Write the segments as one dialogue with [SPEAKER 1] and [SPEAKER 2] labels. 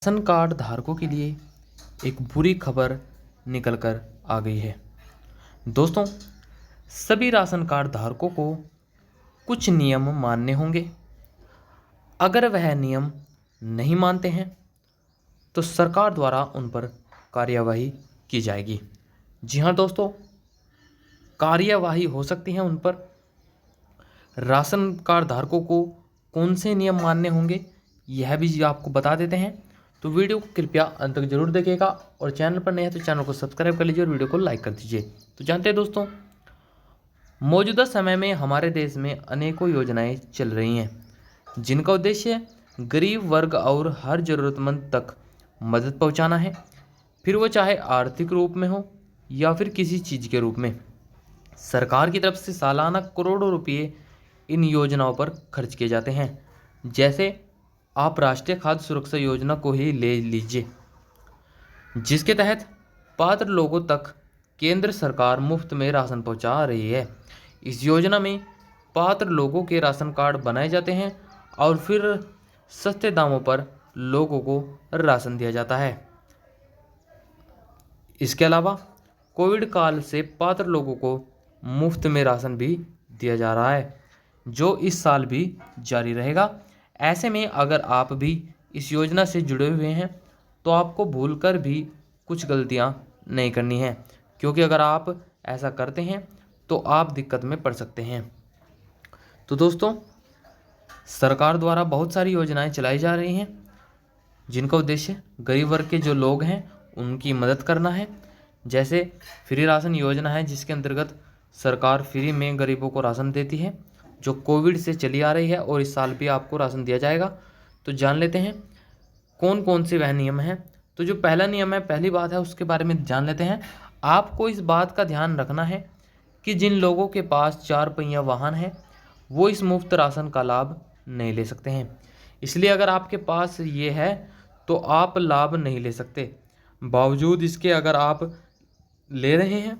[SPEAKER 1] Ration card धारकों के लिए एक बुरी खबर निकल कर आ गई है। दोस्तों, सभी राशन कार्ड धारकों को कुछ नियम मानने होंगे। अगर वह नियम नहीं मानते हैं तो सरकार द्वारा उन पर कार्यवाही की जाएगी। जी हाँ दोस्तों, कार्यवाही हो सकती है उन पर। राशन कार्ड धारकों को कौन से नियम मानने होंगे यह भी आपको बता देते हैं, तो वीडियो को कृपया अंत तक जरूर देखिएगा और चैनल पर नए हैं तो चैनल को सब्सक्राइब कर लीजिए और वीडियो को लाइक कर दीजिए। तो जानते हैं दोस्तों, मौजूदा समय में हमारे देश में अनेकों योजनाएं चल रही हैं जिनका उद्देश्य गरीब वर्ग और हर ज़रूरतमंद तक मदद पहुंचाना है, फिर वो चाहे आर्थिक रूप में हो या फिर किसी चीज़ के रूप में। सरकार की तरफ से सालाना करोड़ों रुपये इन योजनाओं पर खर्च किए जाते हैं। जैसे आप राष्ट्रीय खाद्य सुरक्षा योजना को ही ले लीजिए, जिसके तहत पात्र लोगों तक केंद्र सरकार मुफ्त में राशन पहुंचा रही है। इस योजना में पात्र लोगों के राशन कार्ड बनाए जाते हैं और फिर सस्ते दामों पर लोगों को राशन दिया जाता है। इसके अलावा कोविड काल से पात्र लोगों को मुफ्त में राशन भी दिया जा रहा है, जो इस साल भी जारी रहेगा। ऐसे में अगर आप भी इस योजना से जुड़े हुए हैं तो आपको भूलकर भी कुछ गलतियां नहीं करनी है, क्योंकि अगर आप ऐसा करते हैं तो आप दिक्कत में पड़ सकते हैं। तो दोस्तों, सरकार द्वारा बहुत सारी योजनाएं चलाई जा रही हैं जिनका उद्देश्य गरीब वर्ग के जो लोग हैं उनकी मदद करना है। जैसे फ्री राशन योजना है, जिसके अंतर्गत सरकार फ्री में गरीबों को राशन देती है, जो कोविड से चली आ रही है और इस साल भी आपको राशन दिया जाएगा। तो जान लेते हैं कौन कौन से वह नियम हैं। तो जो पहला नियम है, पहली बात है, उसके बारे में जान लेते हैं। आपको इस बात का ध्यान रखना है कि जिन लोगों के पास 4 पहिया वाहन है वो इस मुफ्त राशन का लाभ नहीं ले सकते हैं। इसलिए अगर आपके पास ये है तो आप लाभ नहीं ले सकते। बावजूद इसके अगर आप ले रहे हैं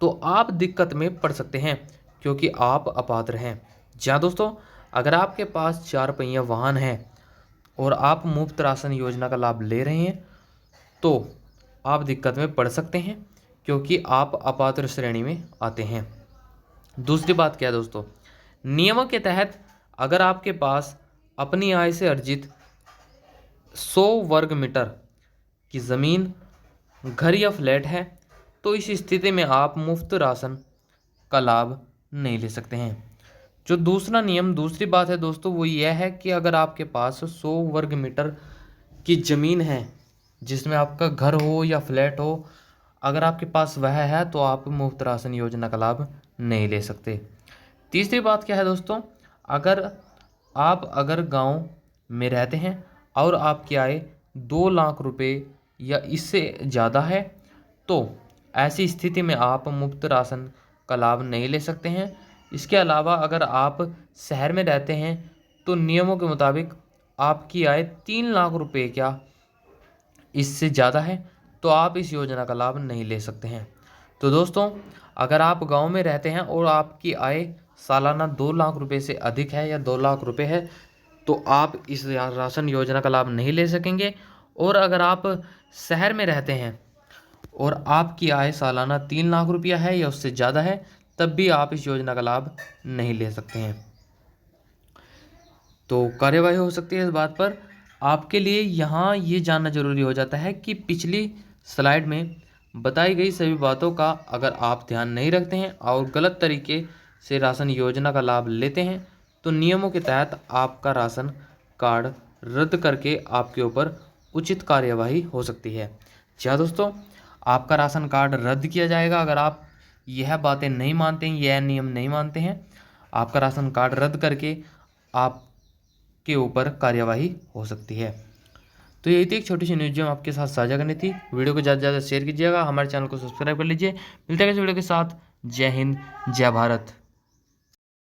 [SPEAKER 1] तो आप दिक्कत में पड़ सकते हैं, क्योंकि आप अपात्र हैं। जहाँ दोस्तों, अगर आपके पास 4 पहिया वाहन है और आप मुफ्त राशन योजना का लाभ ले रहे हैं तो आप दिक्कत में पड़ सकते हैं, क्योंकि आप अपात्र श्रेणी में आते हैं। दूसरी बात क्या है दोस्तों, नियमों के तहत अगर आपके पास अपनी आय से अर्जित 100 वर्ग मीटर की ज़मीन, घर या फ्लैट है तो इस स्थिति में आप मुफ्त राशन का लाभ नहीं ले सकते हैं। जो दूसरा नियम, दूसरी बात है दोस्तों, वो यह है कि अगर आपके पास 100 वर्ग मीटर की ज़मीन है जिसमें आपका घर हो या फ्लैट हो, अगर आपके पास वह है तो आप मुफ्त राशन योजना का लाभ नहीं ले सकते। तीसरी बात क्या है दोस्तों, अगर गांव में रहते हैं और आपकी आय 2 लाख रुपए या इससे ज़्यादा है तो ऐसी स्थिति में आप मुफ्त राशन का लाभ नहीं ले सकते हैं। इसके अलावा अगर आप शहर में रहते हैं तो नियमों के मुताबिक आपकी आय 3 लाख रुपए क्या इससे ज़्यादा है तो आप इस योजना का लाभ नहीं ले सकते हैं। तो दोस्तों, अगर आप गांव में रहते हैं और आपकी आय सालाना 2 लाख रुपए से अधिक है या 2 लाख रुपए है तो आप इस राशन योजना का लाभ नहीं ले सकेंगे। और अगर आप शहर में रहते हैं और आपकी आय सालाना 3 लाख रुपया है या उससे ज़्यादा है तब भी आप इस योजना का लाभ नहीं ले सकते हैं। तो कार्यवाही हो सकती है इस बात पर। आपके लिए यहाँ ये जानना जरूरी हो जाता है कि पिछली स्लाइड में बताई गई सभी बातों का अगर आप ध्यान नहीं रखते हैं और गलत तरीके से राशन योजना का लाभ लेते हैं तो नियमों के तहत आपका राशन कार्ड रद्द करके आपके ऊपर उचित कार्यवाही हो सकती है। जी हाँ दोस्तों, आपका राशन कार्ड रद्द किया जाएगा अगर आप यह बातें नहीं मानते हैं, यह नियम नहीं मानते हैं। आपका राशन कार्ड रद्द करके आपके ऊपर कार्यवाही हो सकती है। तो यही थी एक छोटी सी न्यूज़ जो आपके साथ साझा करनी थी। वीडियो को ज़्यादा से ज़्यादा शेयर कीजिएगा, हमारे चैनल को सब्सक्राइब कर लीजिए। मिलते हैं इस वीडियो के साथ। जय हिंद, जय भारत।